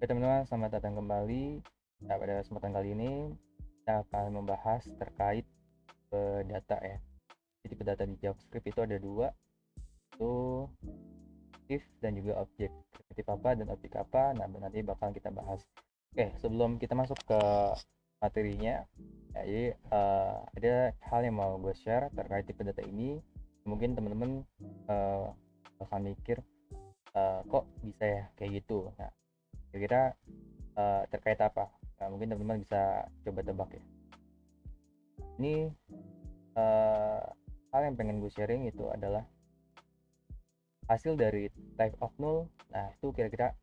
Oke teman-teman, selamat datang kembali. Nah, pada kesempatan kali ini kita akan membahas terkait data ya. Jadi data di JavaScript itu ada dua, itu if dan juga objek. Primitif apa dan objek apa, nah nanti bakal kita bahas. Oke, sebelum kita masuk ke materinya, ya, jadi ada hal yang mau gue share terkait tipe data ini. Mungkin teman-teman bakal mikir, kok bisa ya kayak gitu. Nah, kira-kira terkait apa? Nah, mungkin teman-teman bisa coba tebak ya. Ini uh, hal yang pengen gue sharing itu adalah hasil dari type of null. Nah, itu kira-kira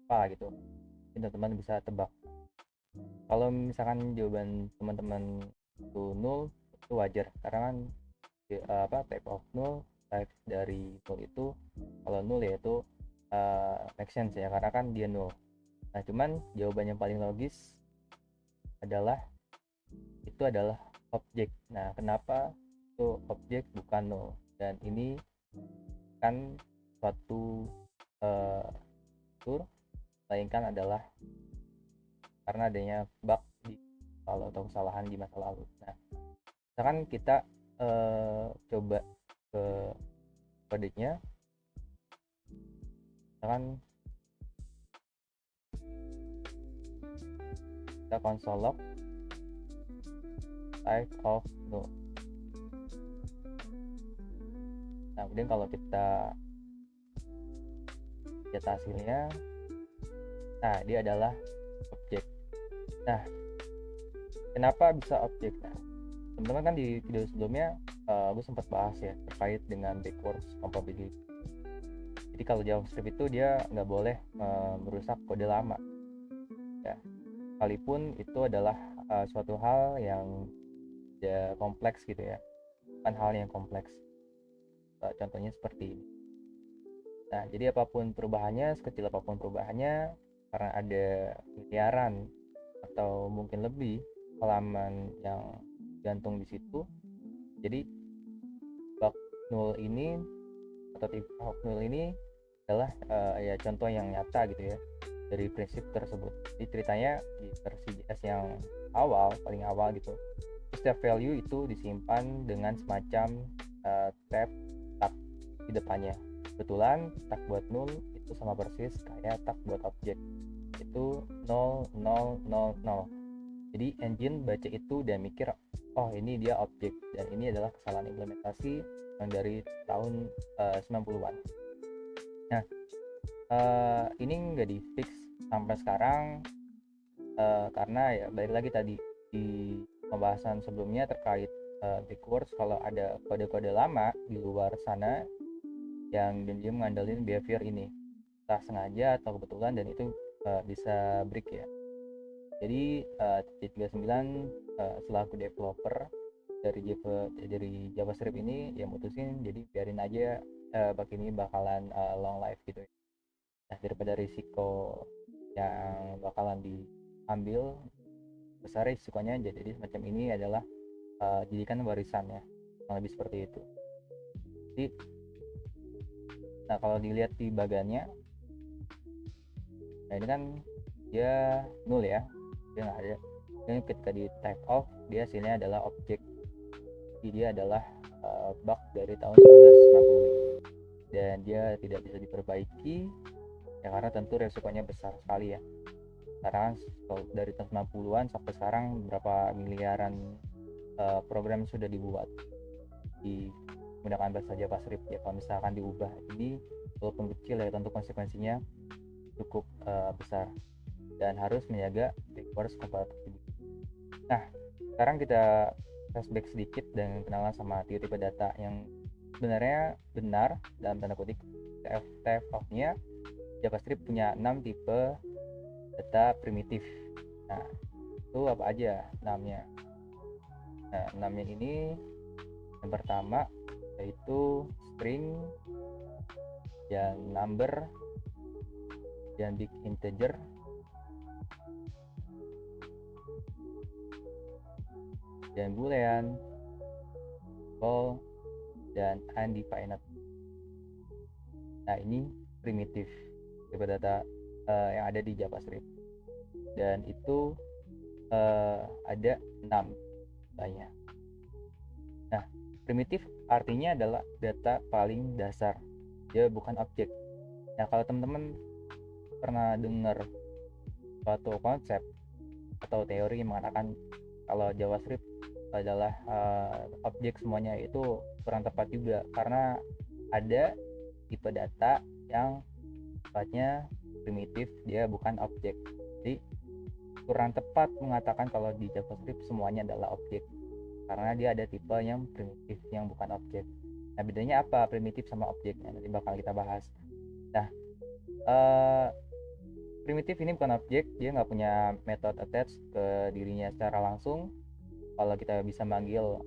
apa gitu. Mungkin teman-teman bisa tebak. Kalau misalkan jawaban teman-teman itu null, itu wajar karena kan type of null, type dari null itu kalau null yaitu make sense ya karena kan dia null. Nah, cuman jawaban yang paling logis adalah itu adalah objek. Nah, kenapa itu objek bukan null? Dan ini kan suatu fitur, melainkan adalah karena adanya bug di lalu atau kesalahan di masa lalu. Nah, misalkan kita coba ke kodenya, misalkan kita console log type of null. Nah, kemudian kalau kita lihat hasilnya, nah dia adalah objek. Nah, kenapa bisa objek? Nah, teman-teman kan di video sebelumnya gue sempat bahas ya terkait dengan backwards compatibility. Jadi kalau JavaScript itu dia nggak boleh merusak kode lama ya, sekalipun itu adalah suatu hal yang ya kompleks gitu ya, bukan hal yang kompleks. Contohnya seperti ini. Nah, jadi apapun perubahannya, sekecil apapun perubahannya, karena ada miliaran atau mungkin lebih halaman yang gantung di situ, jadi bug null ini atau tipe bug null ini adalah ya contoh yang nyata gitu ya dari prinsip tersebut. Jadi ceritanya di versi JS yang awal, paling awal gitu, setiap value itu disimpan dengan semacam tab tag di depannya. Kebetulan tag buat null itu sama persis kayak tag buat objek, itu 0 0 0 0. Jadi engine baca itu dan mikir, oh ini dia objek dan ini adalah kesalahan implementasi yang dari tahun 90-an. Nah, ini nggak di fix sampai sekarang karena ya balik lagi tadi di pembahasan sebelumnya terkait backwards, kalau ada kode-kode lama di luar sana yang diam-diam ngandelin behavior ini, entah sengaja atau kebetulan, dan itu bisa break ya. Jadi T39 selaku developer dari JavaScript ini ya mutusin jadi biarin aja bug ini bakalan long life gitu ya. Nah, daripada risiko yang bakalan diambil besar risikonya, jadi semacam ini adalah jadikan warisannya, lebih seperti itu. Jadi, nah kalau dilihat di bagannya, nah ini kan dia null ya, dia nggak ada. Dan ketika di type of, dia hasilnya adalah objek. Jadi dia adalah bug dari tahun 1990 dan dia tidak bisa diperbaiki ya karena tentu resikonya besar sekali ya. Karena dari tahun 90-an sampai sekarang berapa miliaran program sudah dibuat di menggunakan bahasa JavaScript ya, kalau misalkan diubah. Jadi walaupun kecil ya tentu konsekuensinya cukup besar dan harus menjaga backwards compatibility. Nah, sekarang kita flashback sedikit dan kenalan sama tipe data yang sebenarnya benar dalam tanda kutip. TF of-nya JavaScript punya 6 tipe data primitif. Nah, itu apa aja namanya? Nah, namanya ini yang pertama yaitu string, dan number, dan big integer, dan boolean, call, dan undefined. Nah, ini primitif tipe data yang ada di JavaScript, dan itu ada 6 banyak. Nah, primitif artinya adalah data paling dasar, dia bukan objek. Nah, kalau teman-teman pernah dengar suatu konsep atau teori yang mengatakan kalau JavaScript adalah objek semuanya, itu kurang tepat juga, karena ada tipe data yang sifatnya primitif, dia bukan objek. Jadi kurang tepat mengatakan kalau di JavaScript semuanya adalah objek, karena dia ada tipe yang primitif yang bukan objek. Nah, bedanya apa primitif sama objek? Nanti bakal kita bahas. Nah, primitif ini bukan objek, dia nggak punya method attach ke dirinya secara langsung. Kalau kita bisa manggil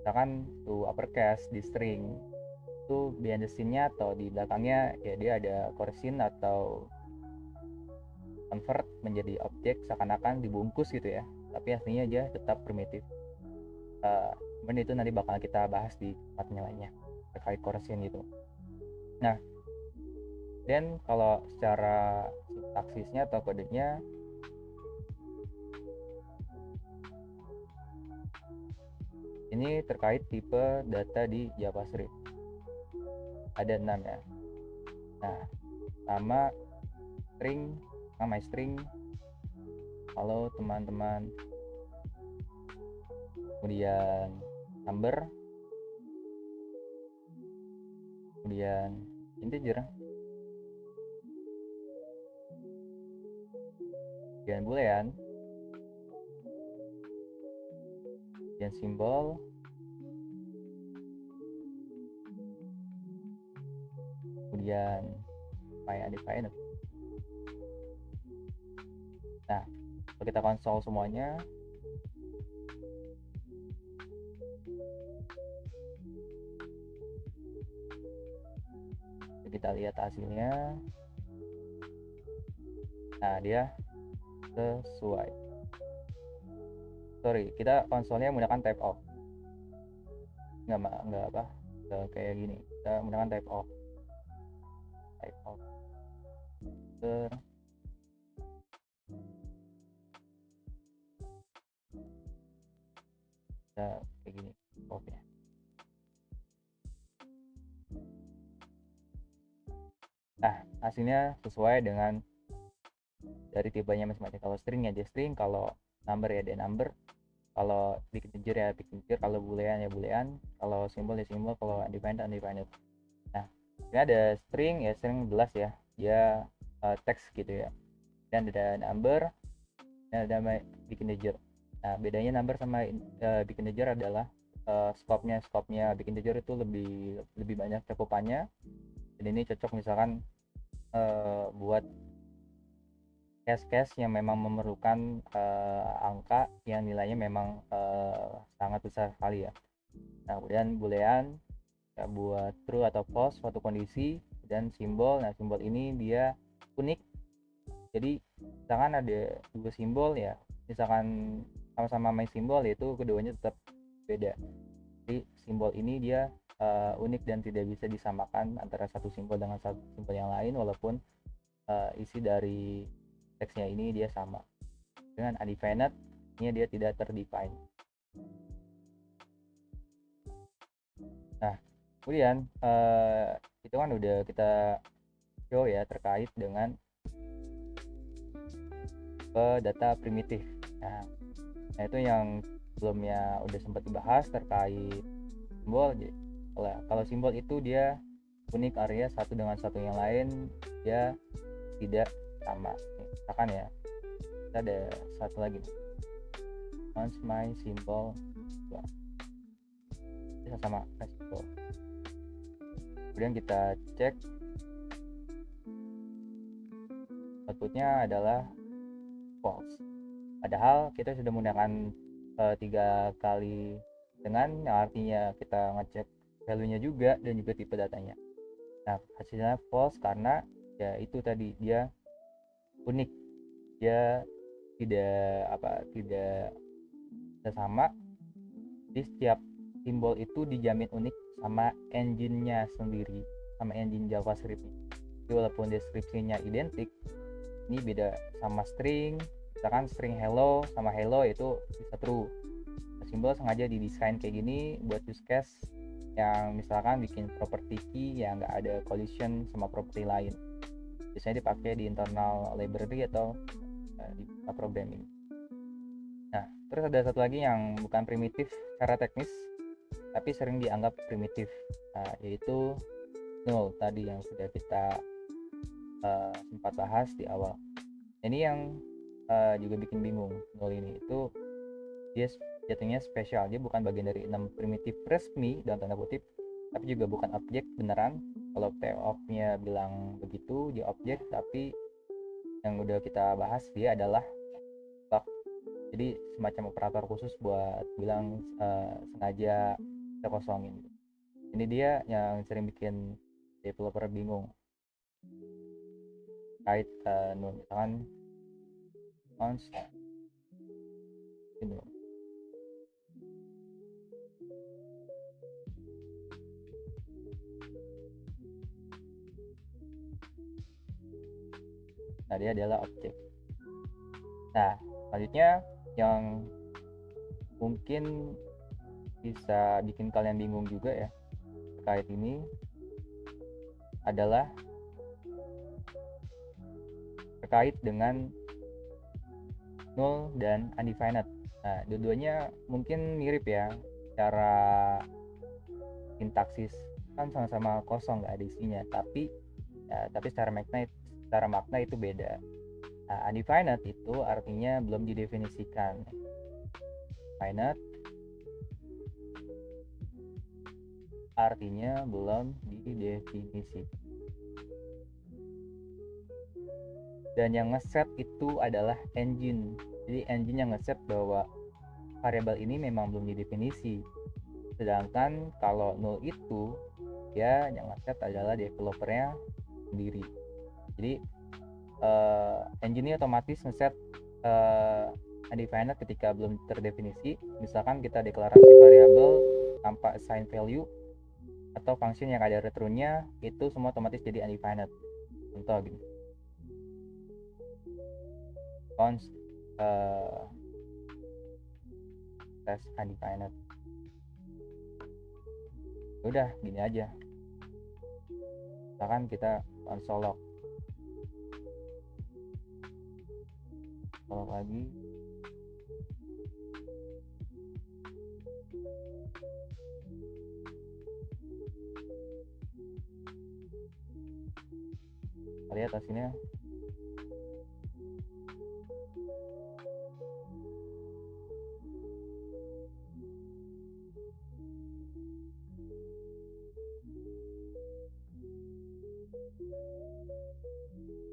misalkan to uppercase di string, itu behind the scene-nya atau di belakangnya ya dia ada chorus-in atau convert menjadi objek seakan-akan dibungkus gitu ya, tapi aslinya dia tetap primitif. Kemudian itu nanti bakal kita bahas di tempatnya lainnya terkait chorus-in gitu. Nah, dan kalau secara sintaksisnya atau kodenya, ini terkait tipe data di JavaScript. Ada 6 ya. Nah, nama string, halo teman-teman, kemudian number, kemudian integer, kemudian boolean, kemudian simbol, kemudian undefined. Nah, kalau kita konsol semuanya, kita lihat hasilnya. Nah, dia sesuai. Sorry, kita konsolnya menggunakan type of. Nggak apa, kayak gini. Kita menggunakan type of. Kayak gini of-nya. Nah, hasilnya sesuai dengan dari tipenya masing-masing. Kalau string ya string, kalau number ya number, kalau big integer ya big integer, kalau boolean ya boolean, kalau simbol ya simbol, kalau undefined. Nah, ini ada string ya string jelas ya, dia teks gitu ya, dan ada number dan ada big integer. Nah, bedanya number sama big integer adalah scope-nya big integer itu lebih banyak cakupannya, dan ini cocok misalkan buat case-case yang memang memerlukan angka yang nilainya memang sangat besar sekali ya. Nah, kemudian boolean ya buat true atau false suatu kondisi, dan simbol. Nah, simbol ini dia unik, jadi misalkan ada dua simbol ya, misalkan sama-sama main simbol, yaitu keduanya tetap beda. Jadi simbol ini dia unik dan tidak bisa disamakan antara satu simbol dengan satu simbol yang lain, walaupun isi dari teksnya ini dia sama. Dengan undefined ini dia tidak terdefine. Nah, kemudian itu kan udah kita show ya terkait dengan data primitif. Nah, itu yang sebelumnya udah sempat dibahas terkait simbol. Kalau simbol itu dia unik, area satu dengan satu yang lain dia tidak sama. Misalkan ya, kita ada satu lagi, once my symbol bisa sama symbol. Kemudian kita cek, outputnya adalah false, padahal kita sudah menggunakan 3 kali dengan, yang artinya kita ngecek value nya juga dan juga tipe datanya. Nah, hasilnya false karena ya itu tadi, dia unik, dia tidak sama. Di setiap simbol itu dijamin unik sama engine-nya sendiri, sama engine JavaScript. Jadi walaupun deskripsinya identik, Ini beda sama string, misalkan string hello sama hello itu bisa true. Simbol sengaja didesain kayak gini buat use case yang misalkan bikin property key yang nggak ada collision sama property lain. Biasanya dipakai di internal library atau di programming. Nah, terus ada satu lagi yang bukan primitif secara teknis, tapi sering dianggap primitif, yaitu null tadi yang sudah kita sempat bahas di awal. Ini yang juga bikin bingung. Null ini itu dia jatuhnya spesial, dia bukan bagian dari 6 primitif resmi dalam tanda kutip, tapi juga bukan objek beneran. Kalau payoff-nya bilang begitu dia objek, tapi yang udah kita bahas dia adalah bug. Jadi semacam operator khusus buat bilang sengaja kita kosongin. Ini dia yang sering bikin developer bingung kait misalkan const gitu. Nah, dia adalah objek. Nah, selanjutnya yang mungkin bisa bikin kalian bingung juga ya terkait ini adalah terkait dengan null dan undefined. Nah, dua-duanya mungkin mirip ya cara sintaksis, kan sama-sama kosong nggak ada isinya, tapi secara makna itu beda. Nah, undefined itu artinya belum didefinisikan. Defined artinya belum didefinisikan. Dan yang ngeset itu adalah engine. Jadi engine yang ngeset bahwa variabel ini memang belum didefinisi. Sedangkan kalau null itu ya yang ngeset adalah developernya sendiri. Jadi engine ini otomatis ngeset undefined ketika belum terdefinisi. Misalkan kita deklarasi variabel tanpa assign value atau function yang ada return-nya, itu semua otomatis jadi undefined. Contoh gini, const test undefined. Udah gini aja, misalkan kita console log lagi, lihat hasilnya.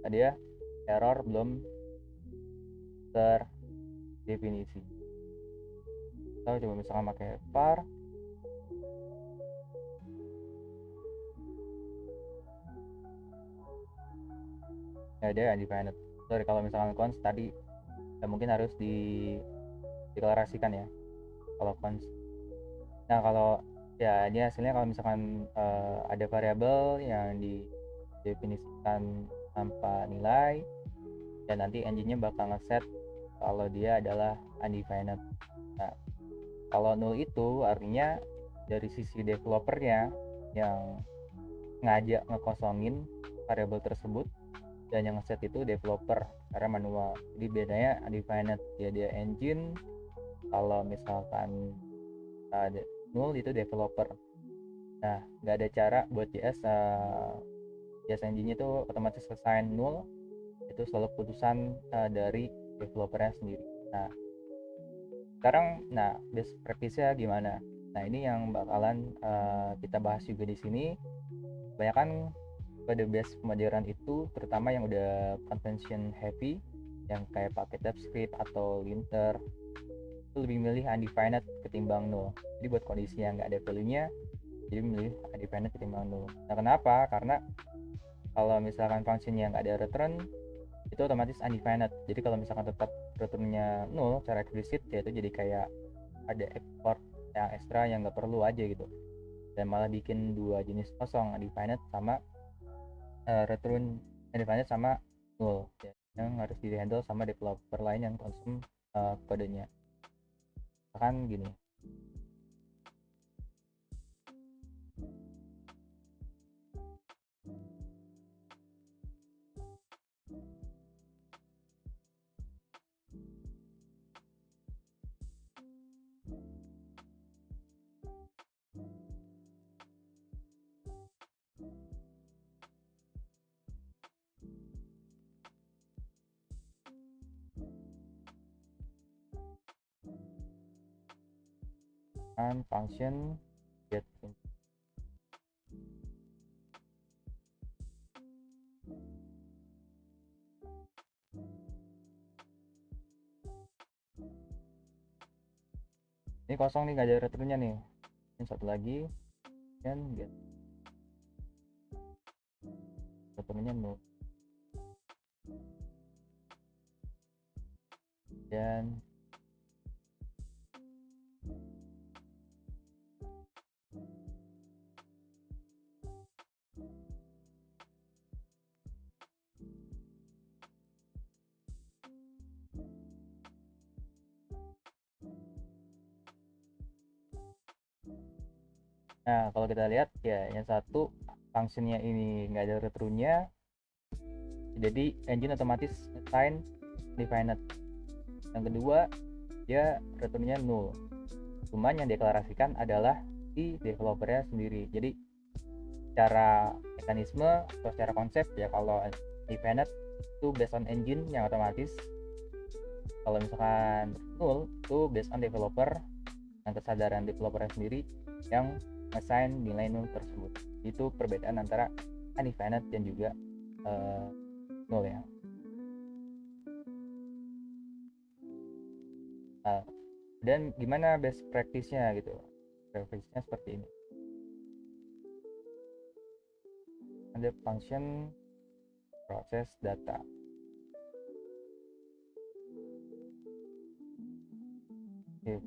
Tadi ya, error belum terdefinisi. Kita coba misalkan pakai var ya, dia undefined. Sorry, kalau misalkan const tadi ya mungkin harus dideklarasikan ya kalau const. Nah, kalau ya ini hasilnya kalau misalkan ada variabel yang didefinisikan tanpa nilai, dan nanti engine-nya bakal ngeset kalau dia adalah undefined. Nah, kalau null itu artinya dari sisi developernya yang ngajak ngekosongin variabel tersebut, dan yang ngeset itu developer karena manual. Jadi bedanya undefined dia engine, kalau misalkan ada null itu developer. Nah, nggak ada cara buat JS engine itu otomatis assign null, itu selalu keputusan dari developernya sendiri. Nah, sekarang best practice-nya gimana? Nah, ini yang bakalan kita bahas juga di sini. Kebanyakan pada base pembayaran itu, terutama yang udah convention heavy, yang kayak pakai TypeScript atau linter, itu lebih milih undefined ketimbang null. Jadi buat kondisi yang nggak ada value-nya, jadi milih undefined ketimbang null. Nah, kenapa? Karena kalau misalkan function yang nggak ada return, itu otomatis undefined. Jadi kalau misalkan tetap returnnya null secara eksplisit, ya itu jadi kayak ada effort yang ekstra yang nggak perlu aja gitu, dan malah bikin dua jenis kosong, undefined sama return undefined sama null ya. yang harus di handle sama developer lain yang konsum kodenya. Misalkan gini, kan function get input. Ini kosong nih, nggak ada returnnya nih. Ini satu lagi, dan get returnnya nol. Dan nah, kalau kita lihat ya, yang satu functionnya ini nggak ada returnnya, jadi engine otomatis assign definite. Yang kedua, dia returnnya null. Cuman yang deklarasikan adalah si developernya sendiri. Jadi secara mekanisme atau secara konsep ya, kalau definite itu based on engine yang otomatis. Kalau misalkan null itu based on developer, yang kesadaran developernya sendiri yang assign nilai null tersebut. Itu perbedaan antara undefined dan juga null ya. Nah, dan gimana best practice-nya gitu? Best practice-nya seperti ini. Ada function proses data. If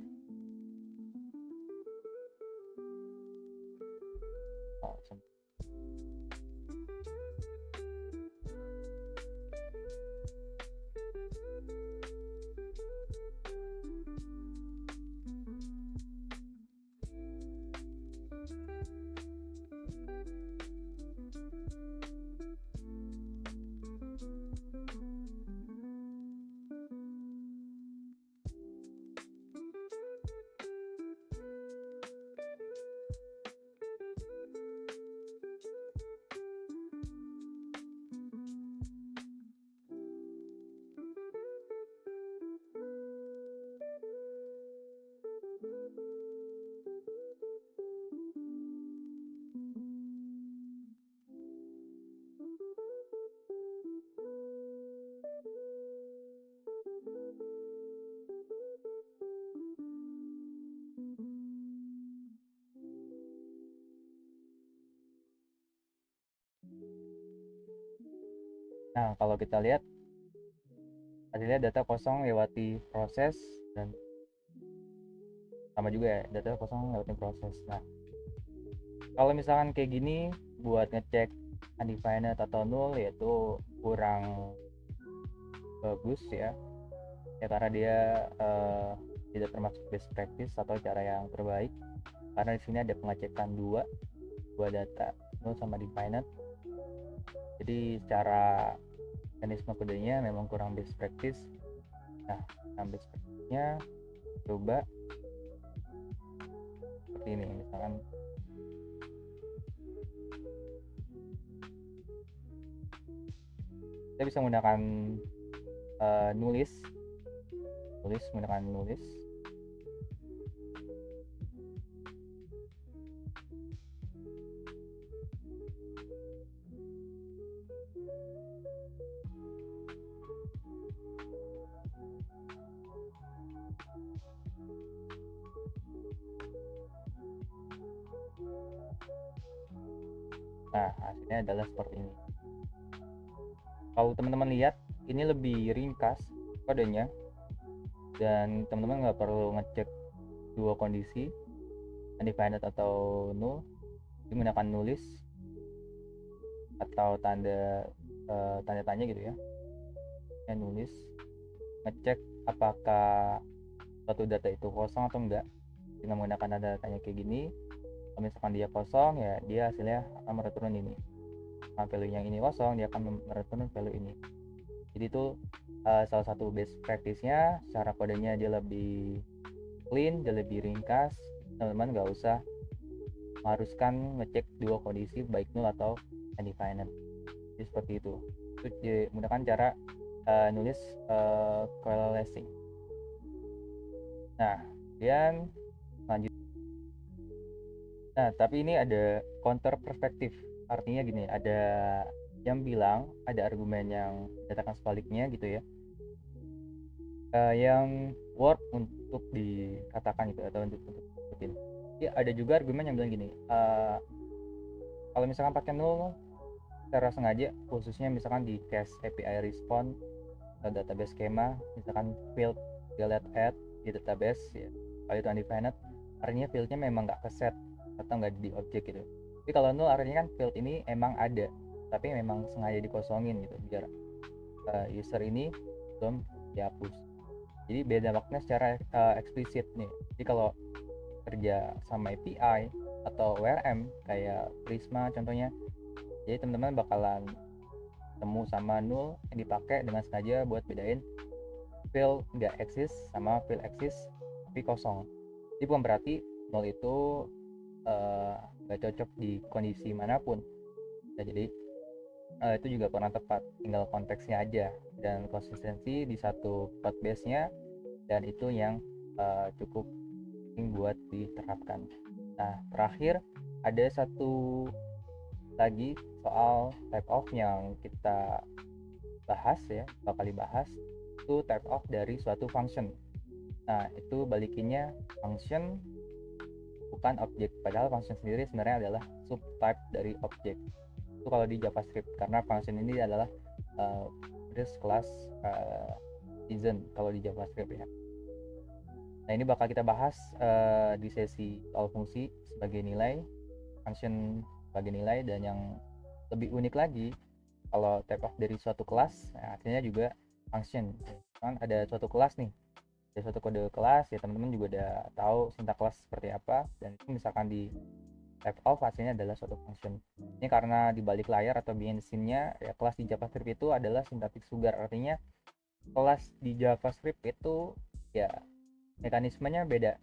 nah, kalau kita lihat hasilnya data kosong lewati proses, dan sama juga ya, data kosong lewati proses. Nah, kalau misalkan kayak gini buat ngecek undefined atau null, yaitu kurang bagus ya, karena dia tidak termasuk best practice atau cara yang terbaik, karena di sini ada pengecekan dua data null sama defined. Jadi secara mekanisme kodenya memang kurang best practice. Nah, best practice-nya coba seperti ini. Misalkan kita bisa menggunakan nulis menggunakan nulis. Nah, hasilnya adalah seperti ini. Kalau teman-teman lihat, ini lebih ringkas kodenya, dan teman-teman nggak perlu ngecek dua kondisi, undefined atau null, menggunakan nulis atau tanda tanya gitu ya. yang nulis ngecek apakah suatu data itu kosong atau enggak dengan menggunakan datanya kayak gini. Kalau misalkan dia kosong, ya dia hasilnya akan mereturn ini. Nah, value yang ini kosong, dia akan mereturn value ini. Jadi itu salah satu best practice-nya. Secara kodenya dia lebih clean, dia lebih ringkas. Teman-teman nggak usah mengharuskan ngecek dua kondisi baik null atau undefined. Jadi seperti itu. Itu menggunakan cara nulis coalescing. Nah, kemudian lanjut. Nah, tapi ini ada counter perspektif. Artinya gini, ada yang bilang, ada argumen yang dikatakan sebaliknya gitu ya, yang worth untuk dikatakan gitu atau untuk disebutin. Ya, ada juga argumen yang bilang gini, kalau misalkan pakai null secara sengaja, khususnya misalkan di case API response atau database schema, misalkan field delete add di database ya, kalau itu undefined, artinya fieldnya memang nggak keset atau nggak di objek gitu. Tapi kalau null artinya kan field ini emang ada, tapi memang sengaja dikosongin gitu biar user ini belum dihapus. Jadi beda makna secara eksplisit nih. Jadi kalau kerja sama API atau ORM kayak Prisma contohnya, jadi teman-teman bakalan temu sama null yang dipakai dengan sengaja buat bedain field nggak eksis sama field eksis tapi kosong. Jadi bukan berarti null itu nggak cocok di kondisi manapun. Nah, jadi itu juga kurang tepat, tinggal konteksnya aja dan konsistensi di satu code base-nya, dan itu yang cukup penting buat diterapkan. Nah, terakhir ada satu lagi soal type of yang kita bahas ya, bakal dibahas, itu type of dari suatu function. Nah, itu balikinnya function bukan objek, padahal function sendiri sebenarnya adalah subtype dari objek. Itu kalau di JavaScript, karena function ini adalah base class citizen kalau di JavaScript ya. Nah, ini bakal kita bahas di sesi soal fungsi sebagai nilai, function sebagai nilai, dan yang lebih unik lagi, kalau type of dari suatu kelas, nah, artinya juga function. Kan ada suatu kelas nih, ada suatu kode kelas ya, teman-teman juga udah tahu sintak kelas seperti apa, dan itu misalkan di type of hasilnya adalah suatu function. Ini karena di balik layar atau behind the scene-nya ya, kelas di JavaScript itu adalah sintaktik sugar, artinya kelas di JavaScript itu ya mekanismenya beda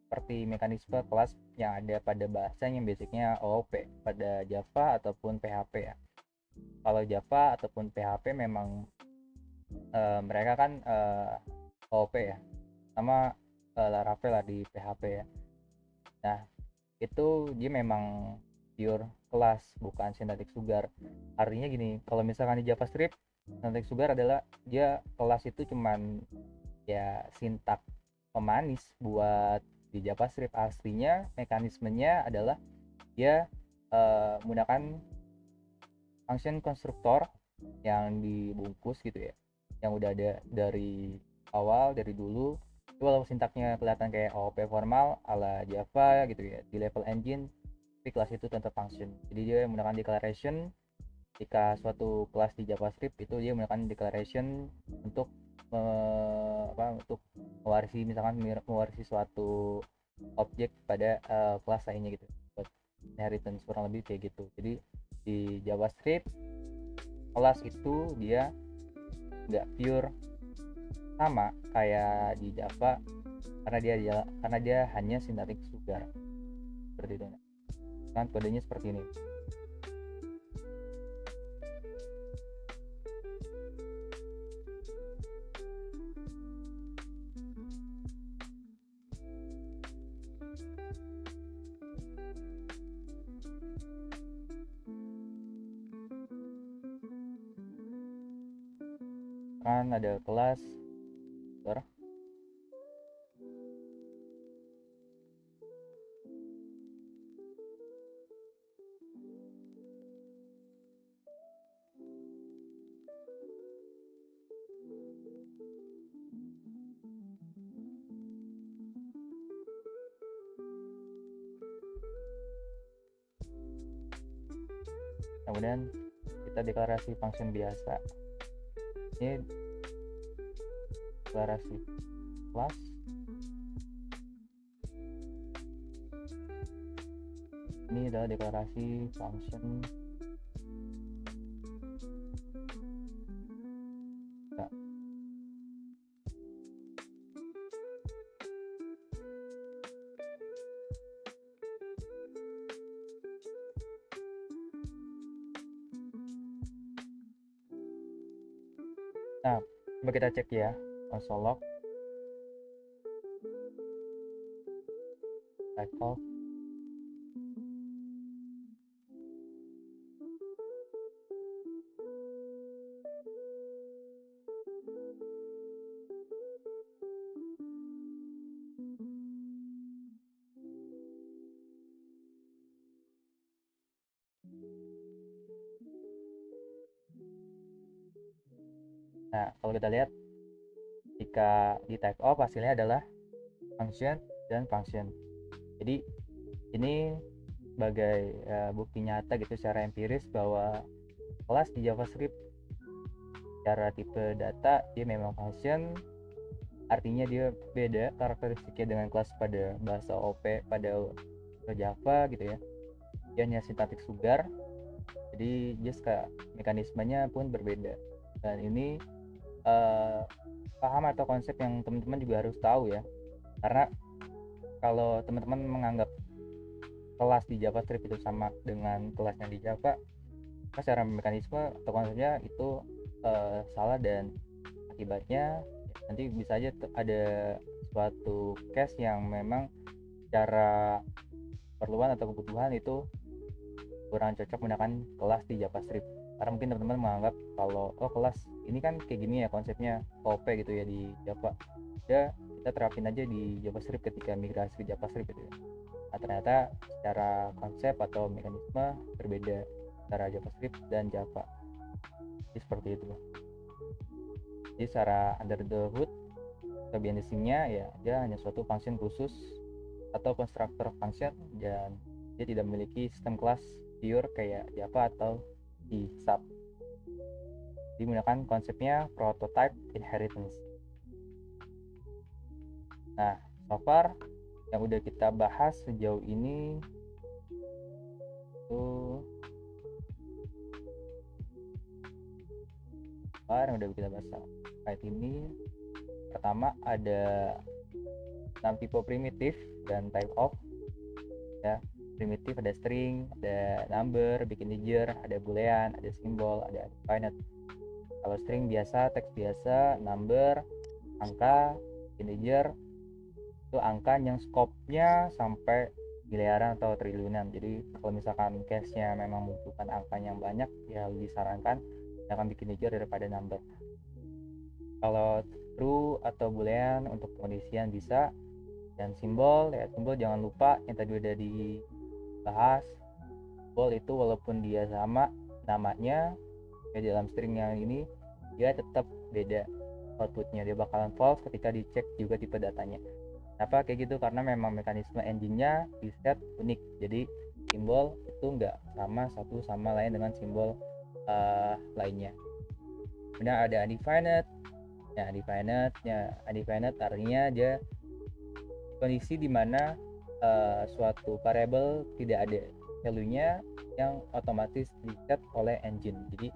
seperti mekanisme kelas yang ada pada bahasa yang basicnya OOP pada Java ataupun PHP ya. Kalau Java ataupun PHP memang mereka kan OOP ya, sama Laravel lah di PHP ya. Nah, itu dia memang pure kelas, bukan synthetic sugar. Artinya gini, kalau misalkan di JavaScript, synthetic sugar adalah dia kelas itu cuman ya sintak pemanis buat di JavaScript. Aslinya mekanismenya adalah dia menggunakan function konstruktor yang dibungkus gitu ya, yang udah ada dari awal, dari dulu. Itu walaupun sintaknya kelihatan kayak OOP formal ala Java gitu ya, di level engine, tapi kelas itu tetap function. Jadi dia menggunakan declaration. Jika suatu kelas di JavaScript itu dia menggunakan declaration untuk untuk mewarisi, misalkan mewarisi suatu objek pada kelas lainnya gitu, buat inheritance, kurang lebih kayak gitu. Jadi di JavaScript kelas itu dia nggak pure sama kayak di Java, karena dia hanya synthetic sugar seperti itu. Kan kodenya seperti ini. Kan ada kelas kemudian kita deklarasi function biasa. Ini deklarasi kelas. Ini adalah deklarasi function. Nah, coba kita cek ya, console log, cycle. Nah, kalau kita lihat jika di type of hasilnya adalah function dan function. Jadi ini sebagai bukti nyata gitu secara empiris bahwa kelas di JavaScript secara tipe data dia memang function, artinya dia beda karakteristiknya dengan kelas pada bahasa OP pada Java gitu ya. Dia hanya sintaktik sugar, jadi just kayak mekanismenya pun berbeda. Dan ini paham atau konsep yang teman-teman juga harus tahu ya, karena kalau teman-teman menganggap kelas di JavaScript itu sama dengan kelas yang di Java, secara mekanisme atau konsepnya itu salah, dan akibatnya nanti bisa aja ada suatu case yang memang secara perluan atau kebutuhan itu kurang cocok menggunakan kelas di JavaScript. Karena mungkin teman-teman menganggap kalau kelas ini kan kayak gini ya konsepnya OP gitu ya di Java, ya kita terapin aja di JavaScript ketika migrasi ke JavaScript gitu ya. Nah, ternyata secara konsep atau mekanisme berbeda antara JavaScript dan Java. Jadi seperti itu. Jadi secara under the hood atau behind the scene-nya ya dia hanya suatu function khusus atau constructor function, dan dia tidak memiliki sistem kelas pure kayak Java atau C#. Jadi menggunakan konsepnya prototype inheritance. Nah, so far yang udah kita bahas sejauh ini tuh yang udah kita bahas kayak ini. Pertama ada 6 tipe primitif dan type of ya. Primitif ada string, ada number, big integer, ada boolean, ada simbol, ada undefined. Kalau string biasa, teks biasa, number, angka, integer itu angka yang scope-nya sampai miliaran atau triliunan. Jadi kalau misalkan case-nya memang membutuhkan angka yang banyak, ya disarankan akan bikin integer daripada number. Kalau true atau boolean untuk pengondisian bisa, dan simbol ya, simbol jangan lupa yang tadi udah dibahas. Simbol itu walaupun dia sama namanya ya dalam string yang ini, dia tetap beda outputnya, dia bakalan false ketika dicek juga tipe datanya. Kenapa kayak gitu? Karena memang mekanisme engine-nya di set unik, jadi simbol itu nggak sama satu sama lain dengan simbol lainnya. Kemudian ada undefined. Nah, undefined artinya dia kondisi di mana suatu variable tidak ada value-nya yang otomatis di set oleh engine. Jadi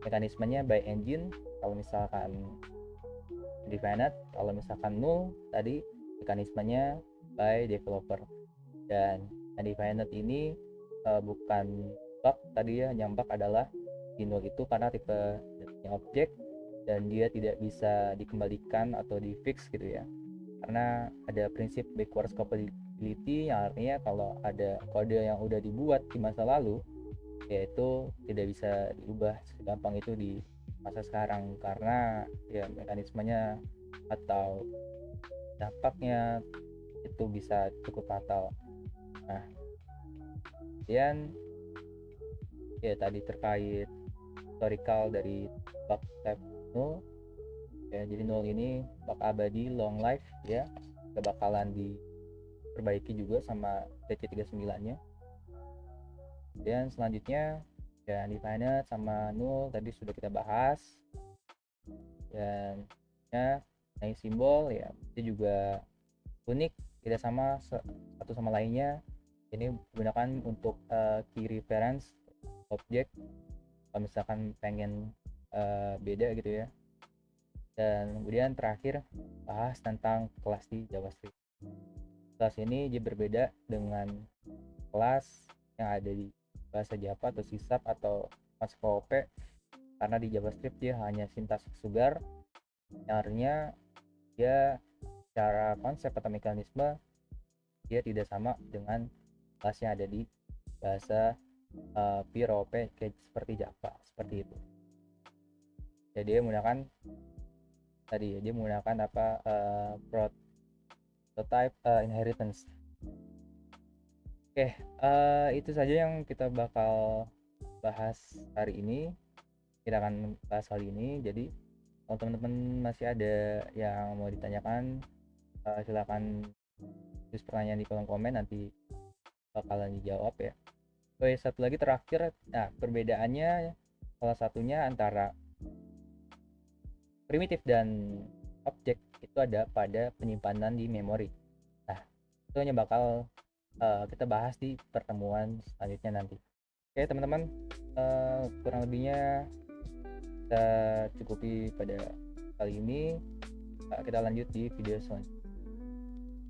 mekanismenya by engine. Kalau misalkan undefined, kalau misalkan null tadi mekanismenya by developer. Dan undefined ini bukan bug tadi ya, yang bug adalah di null itu karena tipe objek dan dia tidak bisa dikembalikan atau di fix gitu ya, karena ada prinsip backwards compatibility yang artinya kalau ada kode yang udah dibuat di masa lalu yaitu tidak bisa diubah segampang itu di masa sekarang, karena ya mekanismenya atau dampaknya itu bisa cukup fatal. Nah, kemudian ya tadi terkait historical dari bug type null ya, jadi null ini bug abadi long life ya, gak bakalan diperbaiki juga sama DC39 nya. Dan selanjutnya ya undefined sama null tadi sudah kita bahas, dan naik simbol ya itu juga unik, tidak sama satu sama lainnya. Ini digunakan untuk key reference objek kalau misalkan pengen beda gitu ya. Dan kemudian terakhir bahas tentang kelas di JavaScript. Kelas ini dia berbeda dengan kelas yang ada di bahasa Java atau C# atau Pascal OP, karena di JavaScript dia hanya sintaksis sugar, yang artinya dia secara konsep atau mekanisme dia tidak sama dengan kelas yang ada di bahasa pure OP kayak seperti Java, seperti itu. Jadi dia menggunakan prototype inheritance. Oke, itu saja yang kita bakal bahas hari ini. Kita akan bahas kali ini. Jadi kalau teman-teman masih ada yang mau ditanyakan, silakan tulis pertanyaan di kolom komen, nanti bakalan dijawab ya. Oke, satu lagi terakhir, nah perbedaannya salah satunya antara primitif dan objek itu ada pada penyimpanan di memori. Nah, itu hanya bakal kita bahas di pertemuan selanjutnya nanti. Oke teman-teman, kurang lebihnya kita cukupi pada kali ini. Kita lanjut di video selanjutnya.